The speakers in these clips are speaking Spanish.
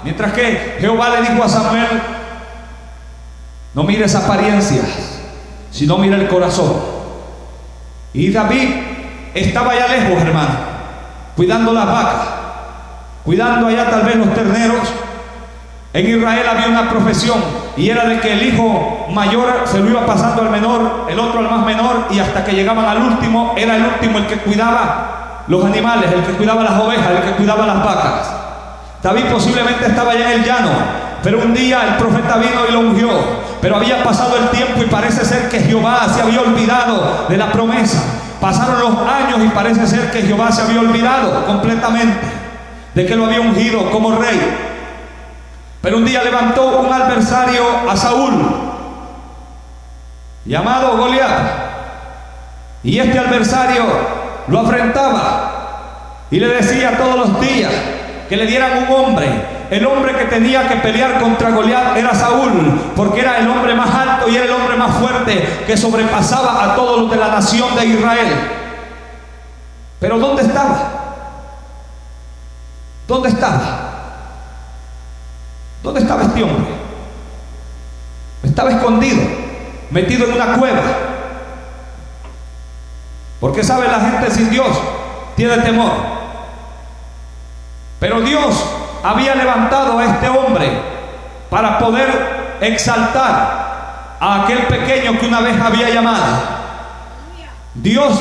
Mientras que Jehová le dijo a Samuel: no mires apariencias, sino mira el corazón. Y David estaba allá lejos, hermano, cuidando las vacas, cuidando allá tal vez los terneros. En Israel había una profesión, y era de que el hijo mayor se lo iba pasando al menor, el otro al más menor, y hasta que llegaban al último, era el último el que cuidaba los animales, el que cuidaba las ovejas, el que cuidaba las vacas. David posiblemente estaba allá en el llano, pero un día el profeta vino y lo ungió. Pero había pasado el tiempo y parece ser que Jehová se había olvidado de la promesa. Pasaron los años y parece ser que Jehová se había olvidado completamente de que lo había ungido como rey. Pero un día levantó un adversario a Saúl, llamado Goliat. Y este adversario lo afrentaba y le decía todos los días que le dieran un hombre. El hombre que tenía que pelear contra Goliat era Saúl, porque era el hombre más alto y era el hombre más fuerte, que sobrepasaba a todos los de la nación de Israel. Pero ¿dónde estaba? ¿Dónde estaba? ¿Dónde estaba este hombre? Estaba escondido, metido en una cueva. Porque sabe, la gente sin Dios tiene temor. Pero Dios había levantado a este hombre para poder exaltar a aquel pequeño que una vez había llamado. Dios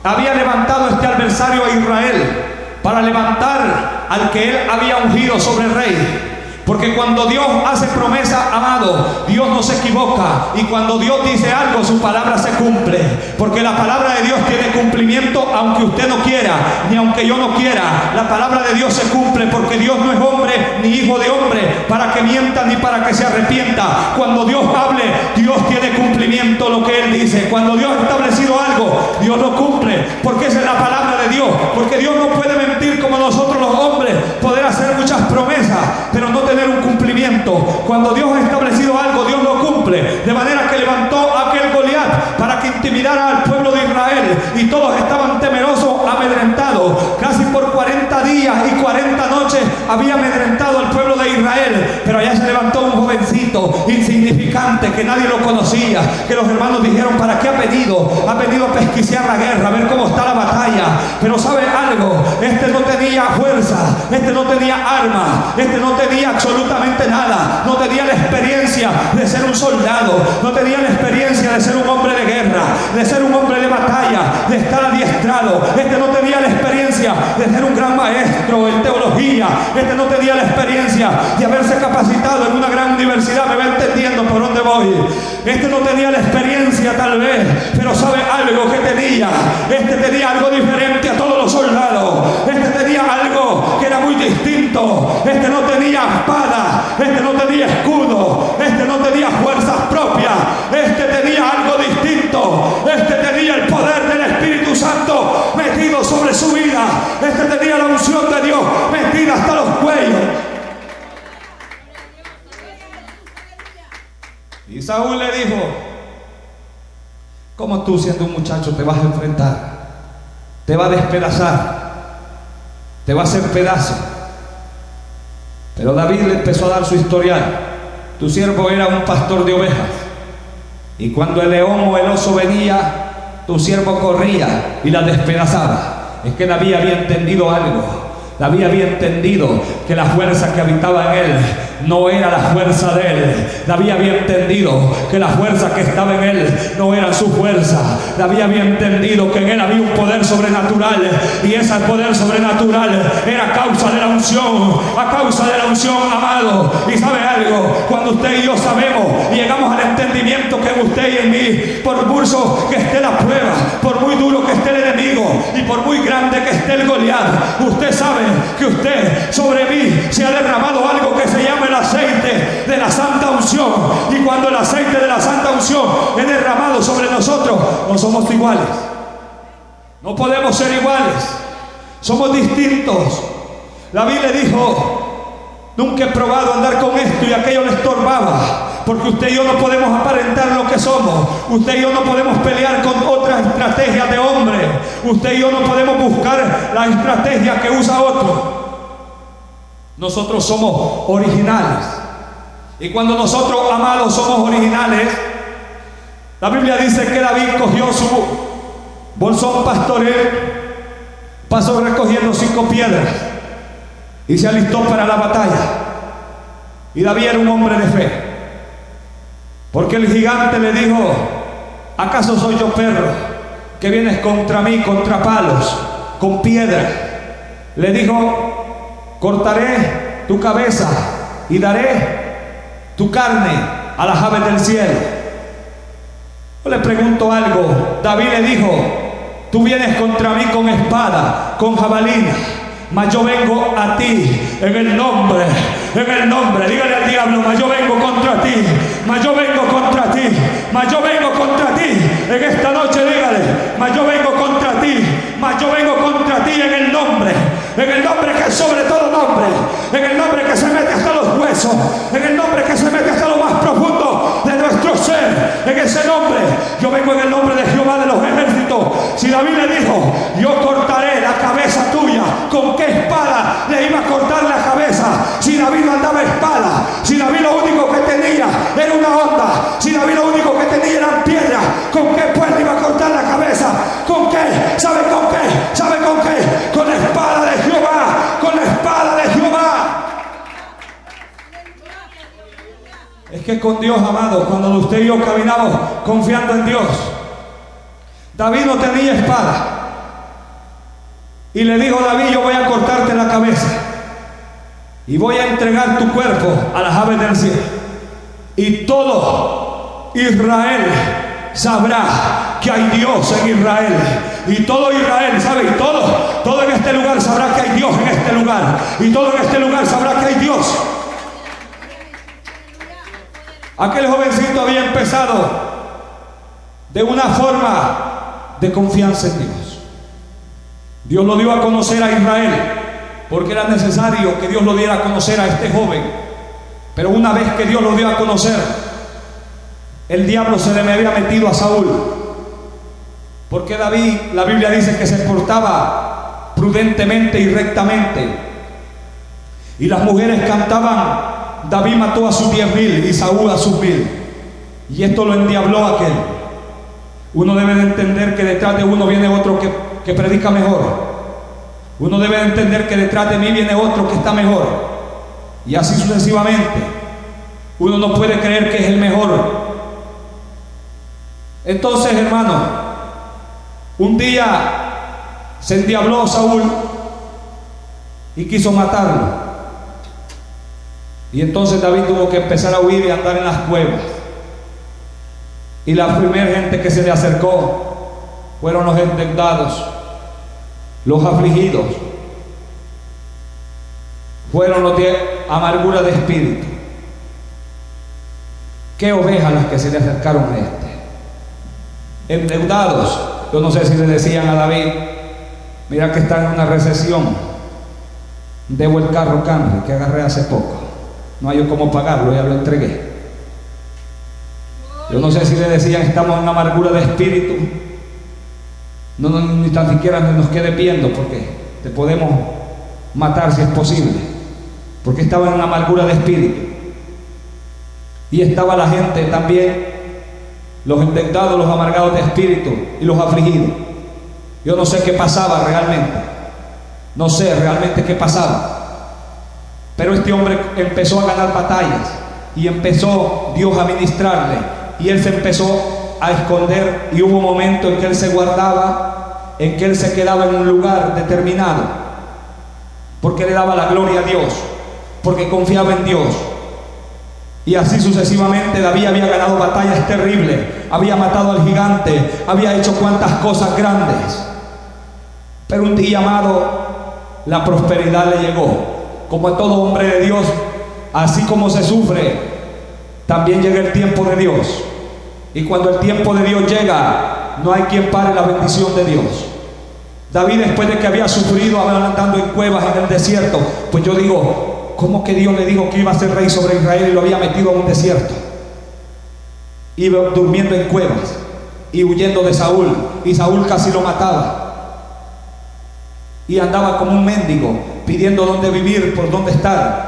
había levantado a este adversario a Israel para levantar al que él había ungido sobre el rey. Porque cuando Dios hace promesa, amado, Dios no se equivoca. Y cuando Dios dice algo, su palabra se cumple. Porque la palabra de Dios tiene cumplimiento, aunque usted no quiera, ni aunque yo no quiera. La palabra de Dios se cumple, porque Dios no es hombre, ni hijo de hombre, para que mienta, ni para que se arrepienta. Cuando Dios hable, Dios tiene cumplimiento lo que Él dice. Cuando Dios ha establecido algo, Dios lo cumple, porque esa es la palabra de Dios. Porque Dios no puede mentir como nosotros los hombres, poder hacer muchas promesas, pero no tener un cumplimiento. Cuando Dios ha establecido algo, Dios lo cumple. De manera que levantó a aquel Goliat para que intimidara al pueblo de Israel, y todos estaban temerosos, amedrentados. Casi por 40 días y 40 noches había amedrentado al pueblo de Israel. Pero allá se levantó un jovencito insignificante que nadie lo conocía, que los hermanos dijeron: ¿para qué ha venido? Ha venido a pesquisar la guerra, a ver cómo está la batalla. Pero ¿sabe algo? Este no tenía fuerza, este no tenía armas, este no tenía absolutamente nada. No tenía la experiencia de ser un soldado, no tenía la experiencia de ser un hombre de guerra, de ser un hombre de batalla, de estar adiestrado. Este no tenía la experiencia de ser un gran maestro en teología. Este no tenía la experiencia de haberse capacitado en una gran universidad. Me va entendiendo por dónde voy. Este no tenía la experiencia tal vez, pero ¿sabe algo que tenía? Este tenía algo diferente a todos los soldados. Este tenía algo que era muy distinto. Este no tenía espada, este no tenía escudo, este no tenía fuerzas propias. Este tenía algo distinto. Este tenía el poder del Espíritu Santo metido sobre su vida. Este tenía la unción de Dios metida hasta los cuellos. Y Saúl le dijo: ¿cómo tú, siendo un muchacho, te vas a enfrentar? Te va a despedazar, te va a hacer pedazo. Pero David le empezó a dar su historial. Tu siervo era un pastor de ovejas, y cuando el león o el oso venía, tu siervo corría y la despedazaba. Es que David había entendido algo. David había entendido que la fuerza que habitaba en él no era la fuerza de él. David había entendido que la fuerza que estaba en él no era su fuerza. David había entendido que en él había un poder sobrenatural, y ese poder sobrenatural era a causa de la unción, a causa de la unción, amado. Y sabe algo, cuando usted y yo sabemos y llegamos al entendimiento que en usted y en mí, por duro que esté la prueba, por muy duro que esté el enemigo y por muy grande que esté el Goliat, usted sabe que usted, sobre mí, se ha derramado algo que se llama el aceite de la santa unción. Y cuando el aceite de la santa unción es derramado sobre nosotros, no somos iguales, no podemos ser iguales, somos distintos. David le dijo: nunca he probado andar con esto, y aquello le estorbaba. Porque usted y yo no podemos aparentar lo que somos. Usted y yo no podemos pelear con otras estrategias de hombre. Usted y yo no podemos buscar la estrategia que usa otro. nosotros somos originales. Y cuando nosotros, amados, somos originales, la Biblia dice que David cogió su bolsón pastoril, pasó recogiendo 5 piedras y se alistó para la batalla. Y David era un hombre de fe, porque el gigante le dijo: ¿acaso soy yo perro que vienes contra mí, contra palos, con piedras? Le dijo: cortaré tu cabeza y daré tu carne a las aves del cielo. Yo le pregunto algo. David le dijo: tú vienes contra mí con espada, con jabalina, mas yo vengo a ti en el nombre, dígale al diablo: mas yo vengo contra ti, mas yo vengo contra ti, mas yo vengo contra ti. En esta noche dígale: mas yo vengo contra ti, mas yo vengo contra ti en el nombre que es sobre todo nombre, en el nombre que se mete hasta los huesos, en el nombre que se mete hasta lo más profundo de nuestro ser. En ese nombre, yo vengo en el nombre de Jehová de los ejércitos. Si David le dijo: yo cortaré la cabeza tuya, ¿con qué espada le iba a cortar la cabeza? Si David no andaba espada, si David lo único que tenía era una onda, si David lo único que tenía eran piedras, ¿con qué pues le iba a cortar la cabeza? ¿Con qué? ¿Sabe con qué? ¿Sabe con qué? Con la espada de Jehová, con la espada de Jehová. Es que con Dios, amado, cuando usted y yo caminamos confiando en Dios, David no tenía espada y le dijo: David, yo voy a cortarte la cabeza y voy a entregar tu cuerpo a las aves del cielo, y todo Israel sabrá que hay Dios en Israel. Y todo Israel, ¿sabe? Y todo en este lugar sabrá que hay Dios en este lugar. Y todo en este lugar sabrá que hay Dios. Aquel jovencito había empezado de una forma de confianza en Dios. Dios lo dio a conocer a Israel, porque era necesario que Dios lo diera a conocer a este joven. Pero una vez que Dios lo dio a conocer, el diablo se le había metido a Saúl, porque David, la Biblia dice que se portaba prudentemente y rectamente, y las mujeres cantaban: David mató a sus 10,000 y Saúl a sus 1,000. Y esto lo endiabló a aquel. Uno debe de entender que detrás de uno viene otro que predica mejor. Uno debe de entender que detrás de mí viene otro que está mejor, y así sucesivamente. Uno no puede creer que es el mejor. Entonces, hermano, un día se endiabló Saúl y quiso matarlo. Y entonces David tuvo que empezar a huir y andar en las cuevas. Y la primera gente que se le acercó fueron los endeudados, los afligidos, fueron los de amargura de espíritu. ¿Qué ovejas las que se le acercaron a este? Endeudados. Yo no sé si le decían a David: mira que está en una recesión, debo el carro Camry que agarré hace poco, no hay cómo pagarlo, ya lo entregué. Yo no sé si le decían: estamos en una amargura de espíritu, ni tan siquiera nos quede viendo, porque te podemos matar si es posible, porque estaba en una amargura de espíritu. Y estaba la gente también, los endeudados, los amargados de espíritu y los afligidos. Yo no sé qué pasaba realmente, no sé realmente qué pasaba, pero este hombre empezó a ganar batallas y empezó Dios a ministrarle, y él se empezó a esconder, y hubo un momento en que él se guardaba, en que él se quedaba en un lugar determinado, porque le daba la gloria a Dios, porque confiaba en Dios. Y así sucesivamente. David había ganado batallas terribles, había matado al gigante, había hecho cuantas cosas grandes. Pero un día, amado, la prosperidad le llegó. Como a todo hombre de Dios, así como se sufre, también llega el tiempo de Dios. Y cuando el tiempo de Dios llega, no hay quien pare la bendición de Dios. David, después de que había sufrido andando en cuevas en el desierto, pues yo digo, ¿cómo que Dios le dijo que iba a ser rey sobre Israel y lo había metido a un desierto? Iba durmiendo en cuevas y huyendo de Saúl, y Saúl casi lo mataba, y andaba como un mendigo. pidiendo dónde vivir, por dónde estar.